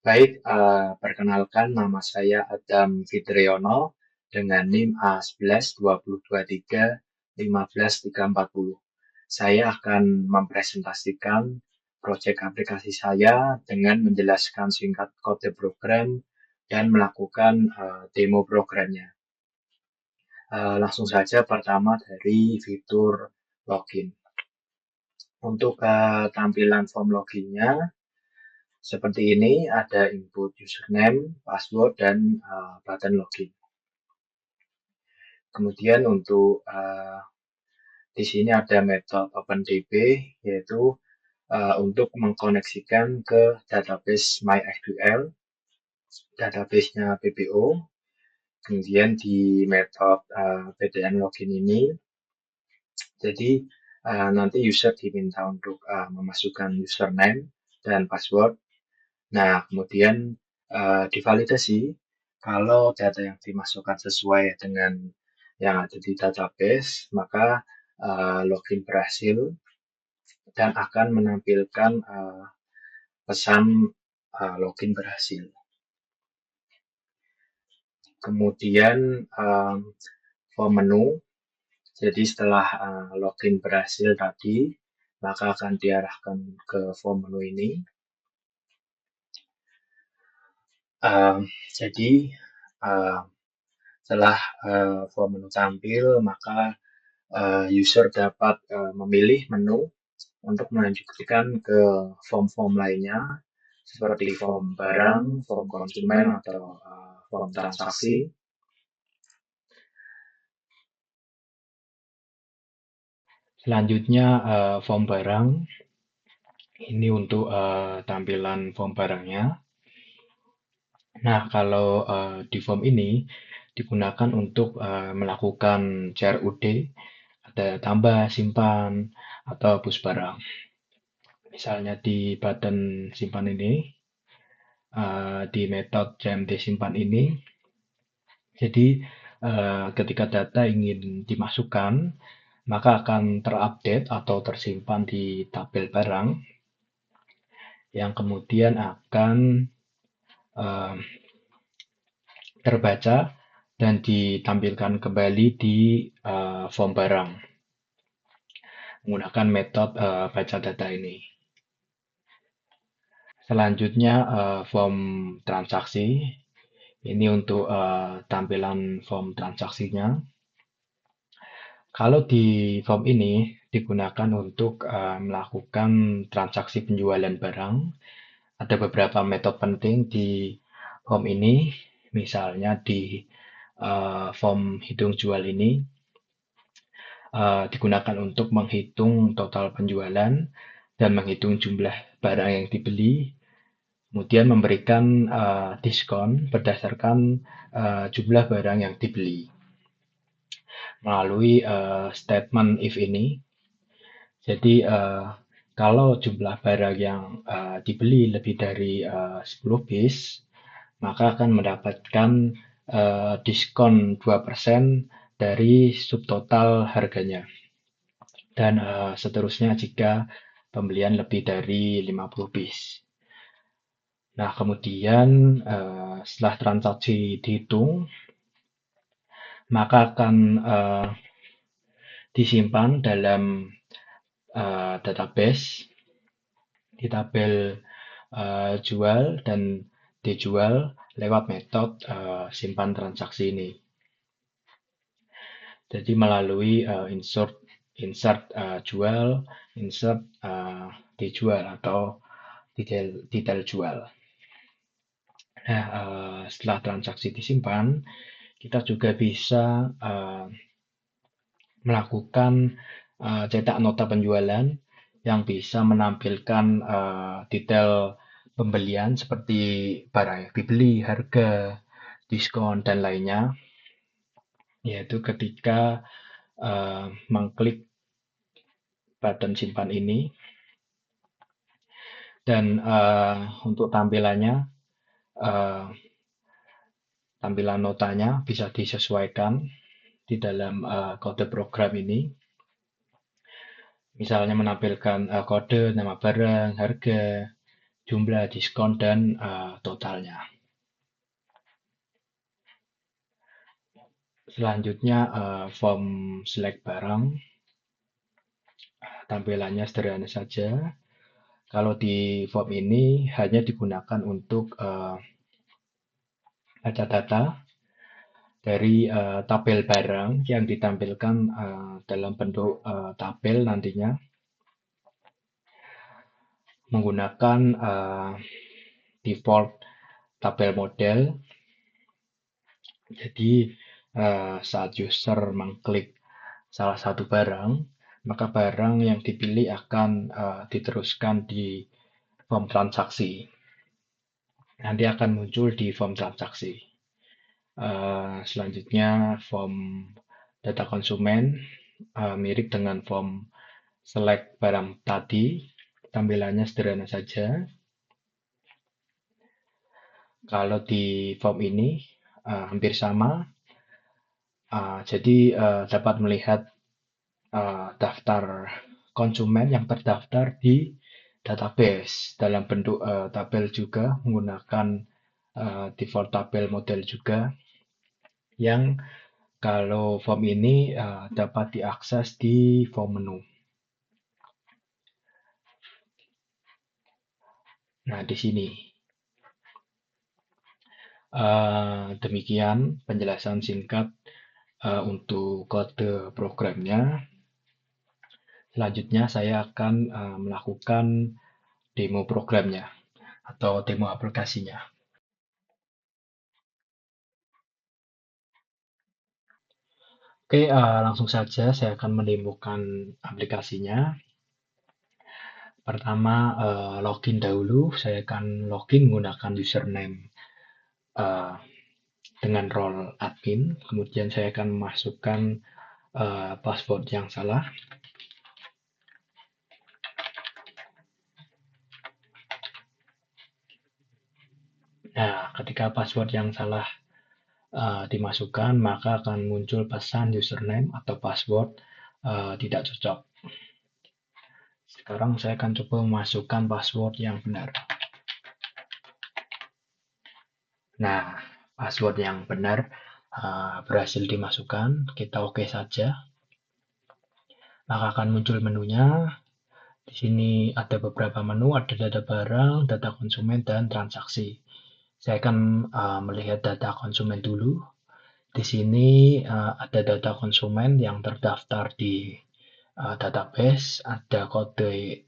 Baik, perkenalkan nama saya Adam Fitriono dengan NIM A11 2023 15 340. Saya akan mempresentasikan proyek aplikasi saya dengan menjelaskan singkat kode program dan melakukan demo programnya. Langsung saja pertama dari fitur login. Untuk tampilan form loginnya, seperti ini, ada input username, password, dan button login. Kemudian untuk di sini ada metode OpenDB, yaitu untuk mengkoneksikan ke database MySQL, database-nya PBO. Kemudian di metode PDN login ini, jadi nanti user diminta untuk memasukkan username dan password. Nah, kemudian divalidasi kalau data yang dimasukkan sesuai dengan yang ada di database, maka login berhasil dan akan menampilkan pesan login berhasil. Kemudian form menu, jadi setelah login berhasil tadi, maka akan diarahkan ke form menu ini. Jadi setelah form menu tampil, maka user dapat memilih menu untuk melanjutkan ke form-form lainnya, seperti form barang, form konsumen, atau form transaksi. Selanjutnya form barang, ini untuk tampilan form barangnya. Nah, kalau di form ini digunakan untuk melakukan CRUD, ada tambah, simpan, atau hapus barang. Misalnya di button simpan ini, di metode CMD simpan ini, jadi ketika data ingin dimasukkan, maka akan terupdate atau tersimpan di tabel barang, yang kemudian akan terbaca dan ditampilkan kembali di form barang menggunakan metode baca data ini. Selanjutnya form transaksi. Ini untuk tampilan form transaksinya. Kalau di form ini digunakan untuk melakukan transaksi penjualan barang, ada beberapa metode penting di form ini. Misalnya di form hitung jual ini digunakan untuk menghitung total penjualan dan menghitung jumlah barang yang dibeli, kemudian memberikan diskon berdasarkan jumlah barang yang dibeli. Melalui statement if ini, jadi kalau jumlah barang yang dibeli lebih dari 10 piece, maka akan mendapatkan diskon 2% dari subtotal harganya. Dan seterusnya jika pembelian lebih dari 50 piece. Nah, kemudian setelah transaksi dihitung, maka akan disimpan dalam database di tabel jual dan dijual lewat metode simpan transaksi ini. Jadi melalui insert jual, insert dijual atau detail jual. Nah, setelah transaksi disimpan, kita juga bisa melakukan cetak nota penjualan yang bisa menampilkan detail pembelian seperti barang yang dibeli, harga, diskon, dan lainnya. Yaitu ketika mengklik button simpan ini. Dan untuk tampilannya, tampilan notanya bisa disesuaikan di dalam kode program ini. Misalnya menampilkan kode, nama barang, harga, jumlah diskon dan totalnya. Selanjutnya form select barang, tampilannya sederhana saja. Kalau di form ini hanya digunakan untuk baca data dari tabel barang yang ditampilkan dalam bentuk tabel nantinya menggunakan default tabel model. Jadi saat user mengklik salah satu barang, maka barang yang dipilih akan diteruskan di form transaksi. Nanti akan muncul di form transaksi. Selanjutnya form data konsumen mirip dengan form select barang tadi, tampilannya sederhana saja. Kalau di form ini hampir sama, jadi dapat melihat daftar konsumen yang terdaftar di database dalam bentuk tabel juga menggunakan default tabel model juga yang kalau form ini dapat diakses di form menu. Nah, di sini. Demikian penjelasan singkat untuk kode programnya. Selanjutnya saya akan melakukan demo programnya atau demo aplikasinya. Oke, langsung saja saya akan mendemokan aplikasinya. Pertama, login dahulu. Saya akan login menggunakan username dengan role admin. Kemudian saya akan memasukkan password yang salah. Nah, ketika password yang salah dimasukkan, maka akan muncul pesan username atau password tidak cocok. Sekarang saya akan coba memasukkan password yang benar. Nah, password yang benar berhasil dimasukkan. Kita oke saja. Maka akan muncul menunya. Di sini ada beberapa menu, ada data barang, data konsumen, dan transaksi. Saya akan melihat data konsumen dulu. Di sini ada data konsumen yang terdaftar di database, ada kode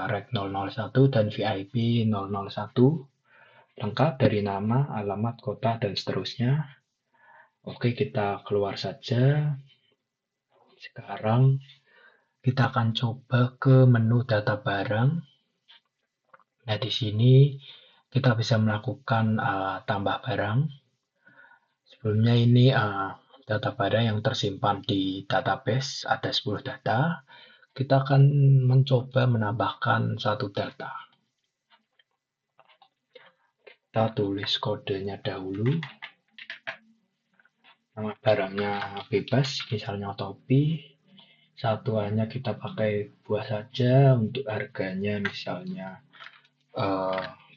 REC 001 dan VIP 001, lengkap dari nama, alamat, kota, dan seterusnya. Oke, kita keluar saja. Sekarang kita akan coba ke menu data barang. Nah, di sini kita bisa melakukan tambah barang. Sebelumnya ini data barang yang tersimpan di database, ada 10 data. Kita akan mencoba menambahkan satu data. Kita tulis kodenya dahulu. Nama barangnya bebas, misalnya topi. Satuannya kita pakai buah saja, untuk harganya misalnya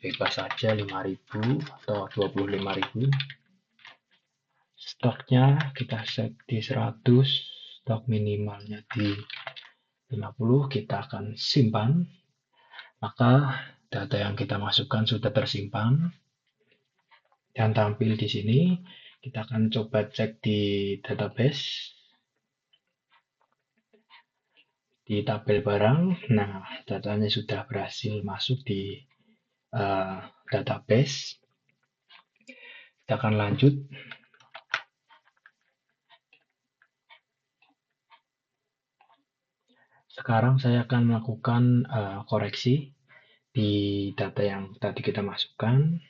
bebas saja 5.000 atau 25.000. Stoknya kita set di 100, stok minimalnya di 50, kita akan simpan. Maka data yang kita masukkan sudah tersimpan dan tampil di sini. Kita akan coba cek di database, di tabel barang. Nah, datanya sudah berhasil masuk di database. Kita akan lanjut. Sekarang saya akan melakukan koreksi di data yang tadi kita masukkan.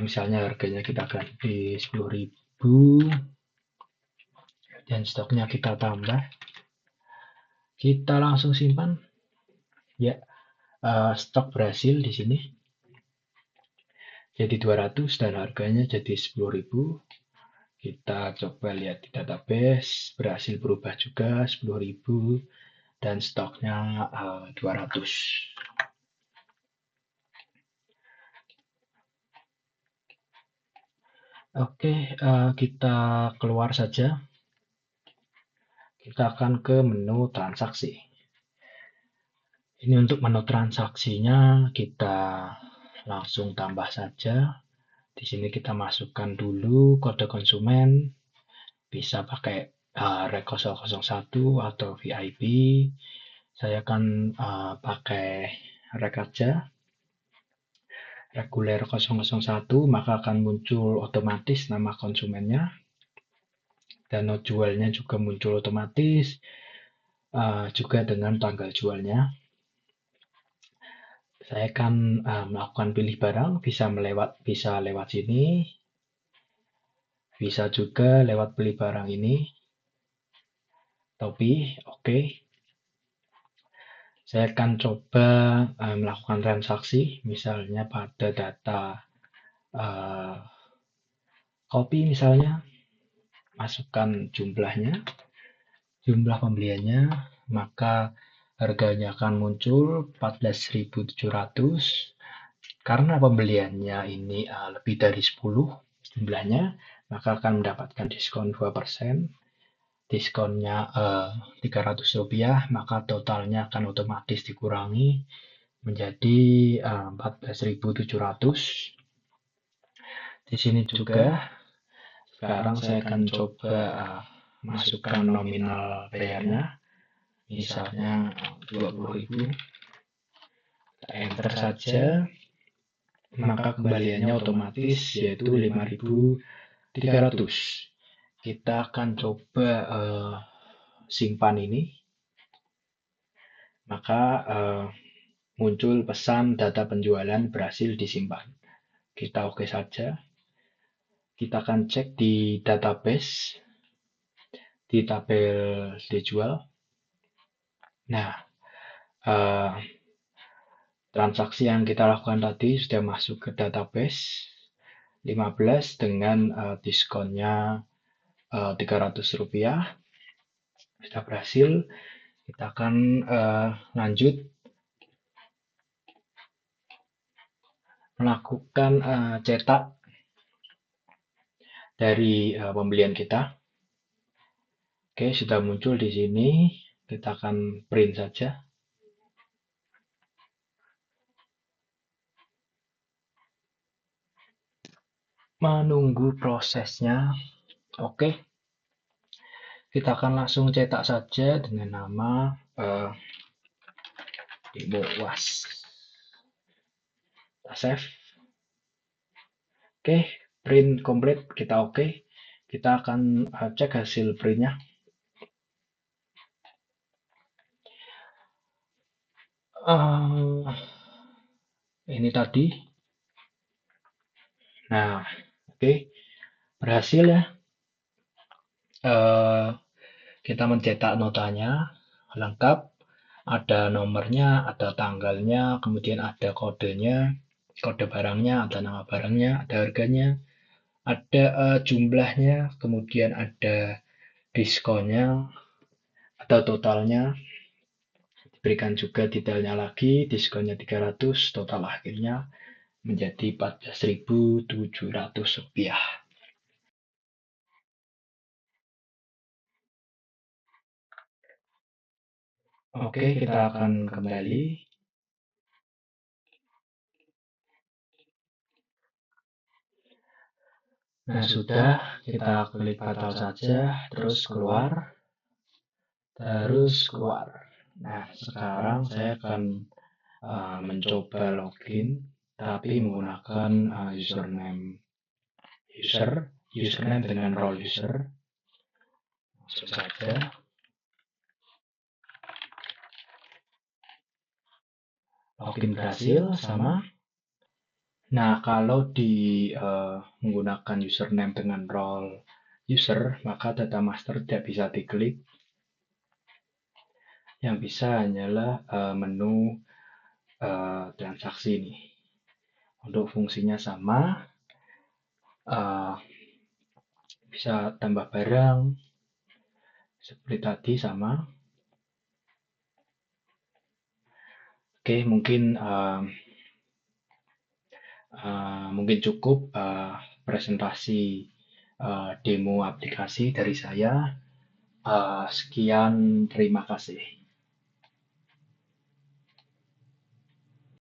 Misalnya harganya kita ganti 10.000 dan stoknya kita tambah. Kita langsung simpan. Ya, stok berhasil di sini. Jadi 200 dan harganya jadi 10.000. Kita coba lihat di database, berhasil berubah juga 10.000 dan stoknya 200. Oke, kita keluar saja. Kita akan ke menu transaksi. Ini untuk menu transaksinya kita langsung tambah saja. Di sini kita masukkan dulu kode konsumen, bisa pakai rek 001 atau VIP. Saya akan pakai rek aja, reguler 001, maka akan muncul otomatis nama konsumennya, dan jualnya juga muncul otomatis, juga dengan tanggal jualnya. Saya akan melakukan pilih barang, bisa lewat sini, bisa juga lewat pilih barang ini, topi, oke. Saya akan coba melakukan transaksi, misalnya pada data kopi misalnya, masukkan jumlah pembeliannya, maka harganya akan muncul 14.700. Karena pembeliannya ini lebih dari 10 jumlahnya, maka akan mendapatkan diskon 2%. Diskonnya Rp300, maka totalnya akan otomatis dikurangi menjadi 14.700. Di sini juga sekarang saya akan coba masukkan nominal bayarnya, misalnya 20.000. Enter saja, maka kembaliannya otomatis yaitu 5.300. Kita akan coba simpan ini, maka muncul pesan data penjualan berhasil disimpan. Kita oke saja. Kita akan cek di database, di tabel dijual. Nah, transaksi yang kita lakukan tadi sudah masuk ke database 15 dengan diskonnya Rp300. Sudah berhasil. Kita akan lanjut melakukan cetak dari pembelian kita. Oke, sudah muncul di sini. Kita akan print saja. Menunggu prosesnya. Oke, kita akan langsung cetak saja dengan nama Demo Was. Kita save. Oke, print complete. Kita oke. Kita akan cek hasil printnya. Ini tadi. Nah, oke, berhasil ya. Kita mencetak notanya lengkap, ada nomornya, ada tanggalnya, kemudian ada kodenya, kode barangnya, ada nama barangnya, ada harganya, ada jumlahnya, kemudian ada diskonnya, ada totalnya, diberikan juga detailnya lagi, diskonnya 300, total akhirnya menjadi Rp14.700. Oke, kita akan kembali. Nah, sudah, kita klik batal saja, terus keluar, Nah, sekarang saya akan mencoba login, tapi menggunakan username dengan role user. Langsung saja. Login berhasil, sama. Nah, kalau menggunakan username dengan role user, maka data master tidak bisa diklik. Yang bisa hanyalah menu transaksi ini. Untuk fungsinya sama, bisa tambah barang, seperti tadi sama. Oke, mungkin cukup presentasi demo aplikasi dari saya. Sekian, terima kasih.